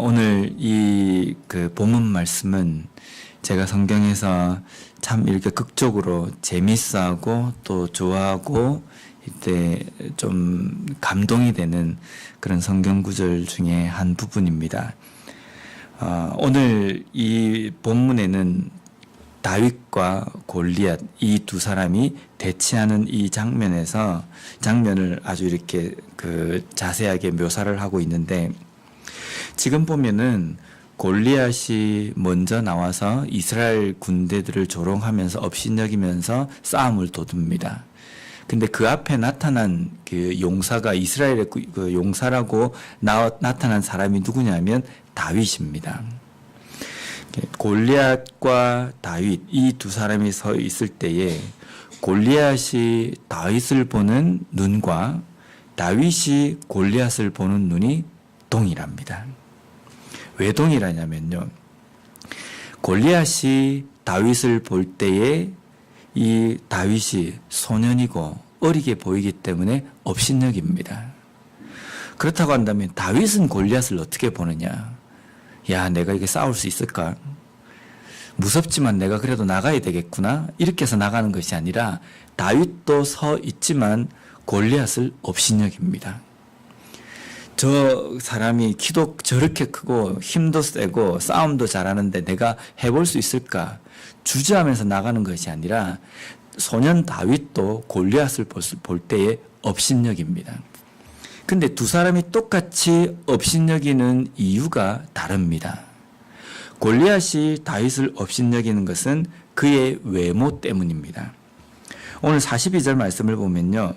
오늘 이 본문 말씀은 제가 성경에서 참 이렇게 극적으로 재밌어하고 또 좋아하고 이때 좀 감동이 되는 그런 성경 구절 중에 한 부분입니다. 오늘 이 본문에는 다윗과 골리앗 이 두 사람이 대치하는 이 장면을 아주 이렇게 자세하게 묘사를 하고 있는데, 지금 보면은 골리앗이 먼저 나와서 이스라엘 군대들을 조롱하면서 업신여기면서 싸움을 도둡니다. 근데 그 앞에 나타난 그 용사가 이스라엘의 그 용사라고 나타난 사람이 누구냐면 다윗입니다. 골리앗과 다윗 이 두 사람이 서 있을 때에 골리앗이 다윗을 보는 눈과 다윗이 골리앗을 보는 눈이 동일합니다. 왜 동일하냐면요, 골리앗이 다윗을 볼 때에 이 다윗이 소년이고 어리게 보이기 때문에 업신여깁니다. 그렇다고 한다면 다윗은 골리앗을 어떻게 보느냐? 야, 내가 이게 싸울 수 있을까? 무섭지만 내가 그래도 나가야 되겠구나, 이렇게 해서 나가는 것이 아니라 다윗도 서 있지만 골리앗을 업신여깁니다. 저 사람이 키도 저렇게 크고 힘도 세고 싸움도 잘하는데 내가 해볼 수 있을까? 주저하면서 나가는 것이 아니라 소년 다윗도 골리앗을 볼 때에 업신여깁니다. 근데 두 사람이 똑같이 업신여기는 이유가 다릅니다. 골리앗이 다윗을 업신여기는 것은 그의 외모 때문입니다. 오늘 42절 말씀을 보면요,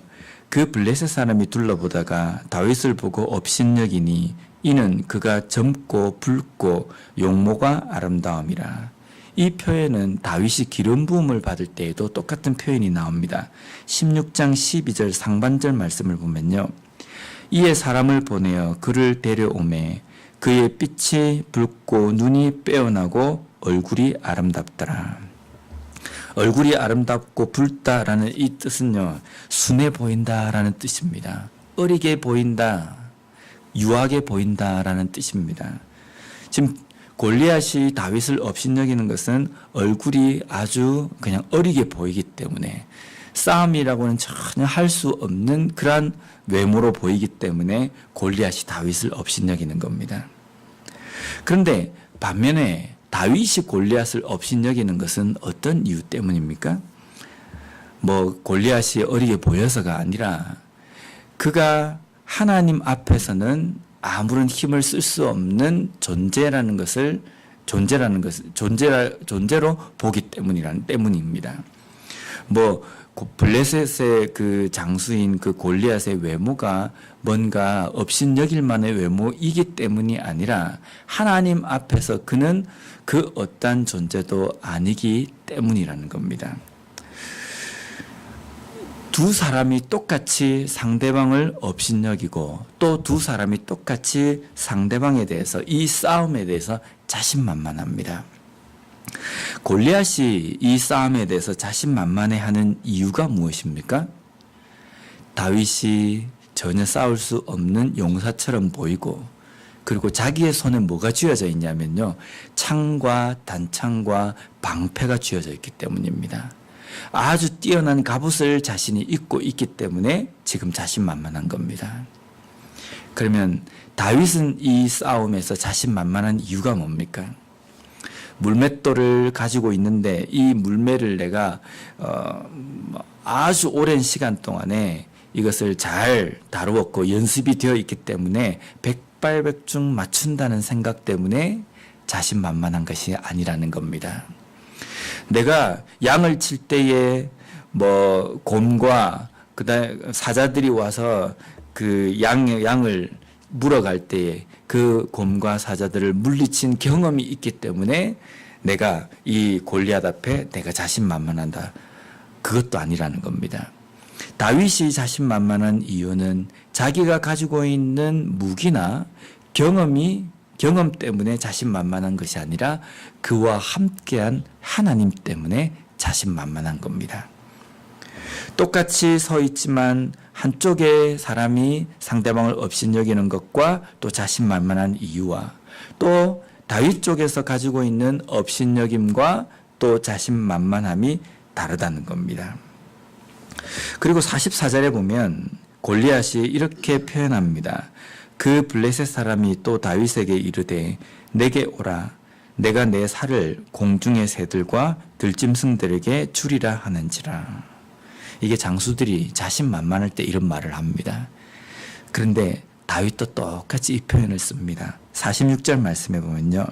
그 블레셋 사람이 둘러보다가 다윗을 보고 업신여기니 이는 그가 젊고 붉고 용모가 아름다움이라. 이 표현은 다윗이 기름 부음을 받을 때에도 똑같은 표현이 나옵니다. 16장 12절 상반절 말씀을 보면요, 이에 사람을 보내어 그를 데려오매 그의 빛이 붉고 눈이 빼어나고 얼굴이 아름답더라. 얼굴이 아름답고 붉다라는 이 뜻은요, 순해 보인다라는 뜻입니다. 어리게 보인다, 유하게 보인다라는 뜻입니다. 지금 골리앗이 다윗을 업신여기는 것은 얼굴이 아주 그냥 어리게 보이기 때문에, 싸움이라고는 전혀 할 수 없는 그러한 외모로 보이기 때문에 골리앗이 다윗을 업신여기는 겁니다. 그런데 반면에 다윗이 골리앗을 업신여기는 것은 어떤 이유 때문입니까? 골리앗이 어리게 보여서가 아니라 그가 하나님 앞에서는 아무런 힘을 쓸 수 없는 존재로 보기 때문입니다. 블레셋의 그 장수인 그 골리앗의 외모가 뭔가 업신여길 만한 외모이기 때문이 아니라 하나님 앞에서 그는 그 어떠한 존재도 아니기 때문이라는 겁니다. 두 사람이 똑같이 상대방을 업신여기고 또 두 사람이 똑같이 상대방에 대해서, 이 싸움에 대해서 자신만만합니다. 골리앗이 이 싸움에 대해서 자신만만해하는 이유가 무엇입니까? 다윗이 전혀 싸울 수 없는 용사처럼 보이고, 그리고 자기의 손에 뭐가 쥐어져 있냐면요, 창과 단창과 방패가 쥐어져 있기 때문입니다. 아주 뛰어난 갑옷을 자신이 입고 있기 때문에 지금 자신만만한 겁니다. 그러면 다윗은 이 싸움에서 자신만만한 이유가 뭡니까? 물맷돌을 가지고 있는데 이 물매를 내가 아주 오랜 시간 동안에 이것을 잘 다루었고 연습이 되어 있기 때문에 백발백중 맞춘다는 생각 때문에 자신만만한 것이 아니라는 겁니다. 내가 양을 칠 때에 곰과 그다음에 사자들이 와서 그 양을 물어갈 때에 그 곰과 사자들을 물리친 경험이 있기 때문에 내가 이 골리앗 앞에 내가 자신만만한다, 그것도 아니라는 겁니다. 다윗이 자신만만한 이유는 자기가 가지고 있는 무기나 경험 때문에 자신만만한 것이 아니라 그와 함께한 하나님 때문에 자신만만한 겁니다. 똑같이 서 있지만 한쪽의 사람이 상대방을 업신여기는 것과 또 자신만만한 이유와 또 다윗 쪽에서 가지고 있는 업신여김과 또 자신만만함이 다르다는 겁니다. 그리고 44절에 보면 골리앗이 이렇게 표현합니다. 그 블레셋 사람이 또 다윗에게 이르되 내게 오라 내가 내 살을 공중의 새들과 들짐승들에게 주리라 하는지라. 이게 장수들이 자신만만할 때 이런 말을 합니다. 그런데 다윗도 똑같이 이 표현을 씁니다. 46절 말씀해 보면요.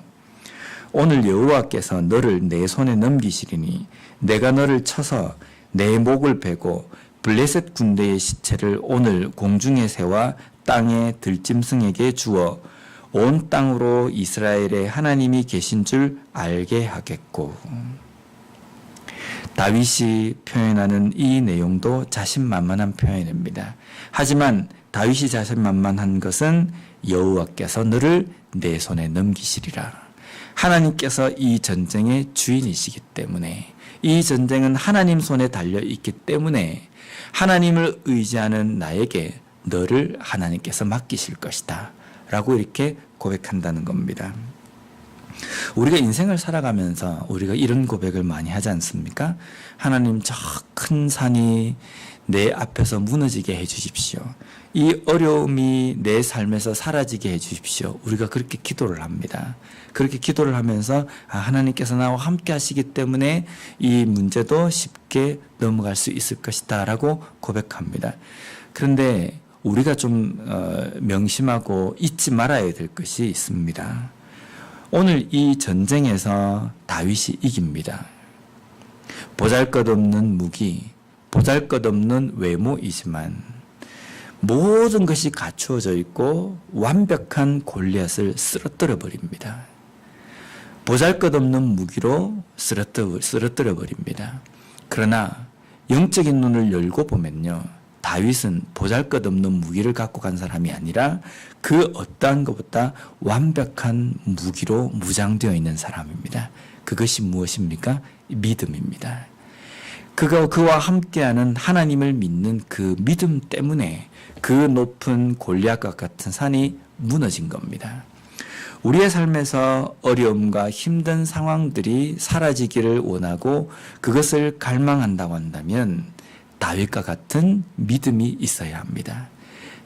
오늘 여호와께서 너를 내 손에 넘기시리니 내가 너를 쳐서 내 목을 베고 블레셋 군대의 시체를 오늘 공중의 새와 땅의 들짐승에게 주어 온 땅으로 이스라엘의 하나님이 계신 줄 알게 하겠고. 다윗이 표현하는 이 내용도 자신만만한 표현입니다. 하지만 다윗이 자신만만한 것은 여호와께서 너를 내 손에 넘기시리라. 하나님께서 이 전쟁의 주인이시기 때문에, 이 전쟁은 하나님 손에 달려 있기 때문에 하나님을 의지하는 나에게 너를 하나님께서 맡기실 것이다 라고 이렇게 고백한다는 겁니다. 우리가 인생을 살아가면서 우리가 이런 고백을 많이 하지 않습니까? 하나님, 저 큰 산이 내 앞에서 무너지게 해 주십시오. 이 어려움이 내 삶에서 사라지게 해 주십시오. 우리가 그렇게 기도를 합니다. 그렇게 기도를 하면서 하나님께서 나와 함께 하시기 때문에 이 문제도 쉽게 넘어갈 수 있을 것이다 라고 고백합니다. 그런데 우리가 좀 명심하고 잊지 말아야 될 것이 있습니다. 오늘 이 전쟁에서 다윗이 이깁니다. 보잘것없는 무기, 보잘것없는 외모이지만 모든 것이 갖추어져 있고 완벽한 골리앗을 쓰러뜨려 버립니다. 보잘것없는 무기로 쓰러뜨려 버립니다. 그러나 영적인 눈을 열고 보면요, 다윗은 보잘것없는 무기를 갖고 간 사람이 아니라 그 어떠한 것보다 완벽한 무기로 무장되어 있는 사람입니다. 그것이 무엇입니까? 믿음입니다. 그와 함께하는 하나님을 믿는 그 믿음 때문에 그 높은 골리앗과 같은 산이 무너진 겁니다. 우리의 삶에서 어려움과 힘든 상황들이 사라지기를 원하고 그것을 갈망한다고 한다면 다윗과 같은 믿음이 있어야 합니다.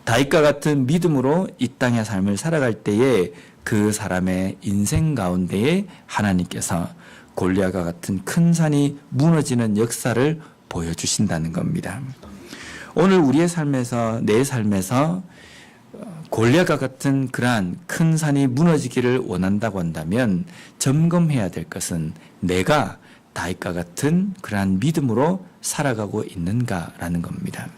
다윗과 같은 믿음으로 이 땅의 삶을 살아갈 때에 그 사람의 인생 가운데에 하나님께서 골리앗과 같은 큰 산이 무너지는 역사를 보여주신다는 겁니다. 오늘 우리의 삶에서, 내 삶에서 골리앗과 같은 그러한 큰 산이 무너지기를 원한다고 한다면 점검해야 될 것은 내가 다윗과 같은 그러한 믿음으로 살아가고 있는가라는 겁니다.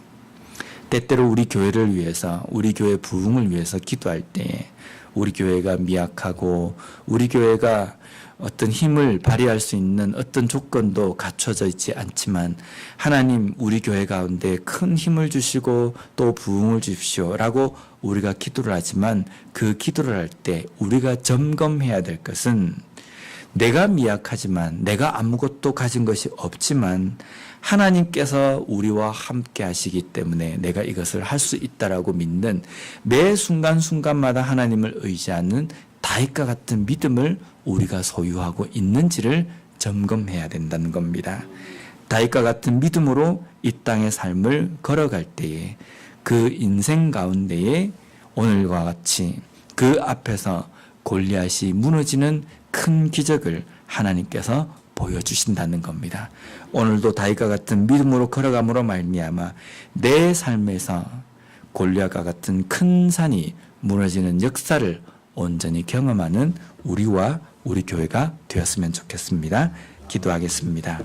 때때로 우리 교회를 위해서, 우리 교회 부흥을 위해서 기도할 때 우리 교회가 미약하고 우리 교회가 어떤 힘을 발휘할 수 있는 어떤 조건도 갖춰져 있지 않지만 하나님, 우리 교회 가운데 큰 힘을 주시고 또 부흥을 주십시오 라고 우리가 기도를 하지만 그 기도를 할 때 우리가 점검해야 될 것은 내가 미약하지만, 내가 아무것도 가진 것이 없지만 하나님께서 우리와 함께 하시기 때문에 내가 이것을 할 수 있다라고 믿는, 매 순간순간마다 하나님을 의지하는 다윗과 같은 믿음을 우리가 소유하고 있는지를 점검해야 된다는 겁니다. 다윗과 같은 믿음으로 이 땅의 삶을 걸어갈 때에 그 인생 가운데에 오늘과 같이 그 앞에서 골리앗이 무너지는 큰 기적을 하나님께서 보여주신다는 겁니다. 오늘도 다윗과 같은 믿음으로 걸어감으로 말미암아 내 삶에서 골리앗과 같은 큰 산이 무너지는 역사를 온전히 경험하는 우리와 우리 교회가 되었으면 좋겠습니다. 기도하겠습니다.